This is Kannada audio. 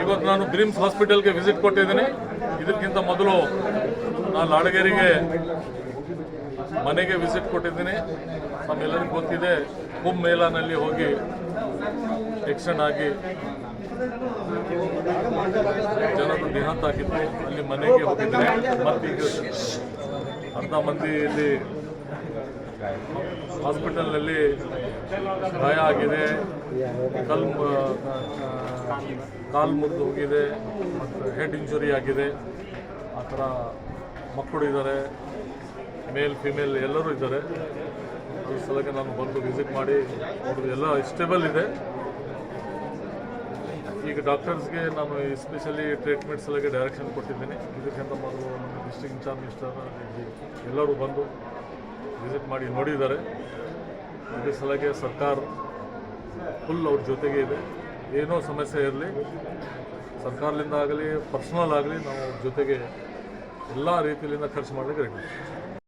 ಇವತ್ತು ನಾನು ಬ್ರಿಮ್ಸ್ ಹಾಸ್ಪಿಟಲ್ಗೆ ವಿಸಿಟ್ ಕೊಟ್ಟಿದ್ದೀನಿ. ಇದಕ್ಕಿಂತ ಮೊದಲು ನಾನು ಲಾಡಗೇರಿಗೆ ಮನೆಗೆ ವಿಸಿಟ್ ಕೊಟ್ಟಿದ್ದೀನಿ. ನಮ್ಮೆಲ್ಲರಿಗೂ ಗೊತ್ತಿದೆ, ಕುಂಭ ಮೇಳನಲ್ಲಿ ಹೋಗಿ ಎಕ್ಸಿಡೆಂಟ್ ಆಗಿ ಜನರು ದೇಹಾಂತ ಆಗಿತ್ತು. ಅಲ್ಲಿ ಮನೆಗೆ ಹೋಗಿದ್ದೀನಿ. ಮತ್ತೀಗ ಅರ್ಧ ಮಂದಿ ಇಲ್ಲಿ ಹಾಸ್ಪಿಟಲ್ನಲ್ಲಿ ಗಾಯ ಆಗಿದೆ, ಕಾಲು ಮುರಿದು ಹೋಗಿದೆ ಮತ್ತು ಹೆಡ್ ಇಂಜುರಿ ಆಗಿದೆ. ಆ ಥರ ಮಕ್ಕಳು ಇದ್ದಾರೆ, ಮೇಲ್ ಫಿಮೇಲ್ ಎಲ್ಲರೂ ಇದ್ದಾರೆ. ಈ ಸಲಕ್ಕೆ ನಾನು ಬಂದು ವಿಸಿಟ್ ಮಾಡಿ ನೋಡಿದ್ರೆ ಎಲ್ಲ ಸ್ಟೇಬಲ್ ಇದೆ. ಈಗ ಡಾಕ್ಟರ್ಸ್ಗೆ ನಾನು ಎಸ್ಪೆಷಲಿ ಟ್ರೀಟ್ಮೆಂಟ್ ಸಲಕ್ಕೆ ಡೈರೆಕ್ಷನ್ ಕೊಟ್ಟಿದ್ದೀನಿ. ಇದಕ್ಕಿಂತ ಮೊದಲು ನಮ್ಮ ಡಿಸ್ಟ್ರಿಕ್ಟ್ ಇನ್ಚಾರ್ಜ್ ಮಿನಿಸ್ಟರ್ ಎಲ್ಲರೂ ಬಂದು ವಿಸಿಟ್ ಮಾಡಿ ನೋಡಿದ್ದಾರೆ. ಇದ್ರ ಸಲಕ್ಕೆ ಸರ್ಕಾರ ಫುಲ್ ಅವ್ರ ಜೊತೆಗೆ ಇದೆ. ಏನೋ ಸಮಸ್ಯೆ ಇರಲಿ, ಸರ್ಕಾರದಿಂದ ಆಗಲಿ ಪರ್ಸನಲ್ ಆಗಲಿ ನಾವು ಅವ್ರ ಜೊತೆಗೆ ಎಲ್ಲ ರೀತಿಯಿಂದ ಖರ್ಚು ಮಾಡಲಿಕ್ಕೆ ರೆಡಿ.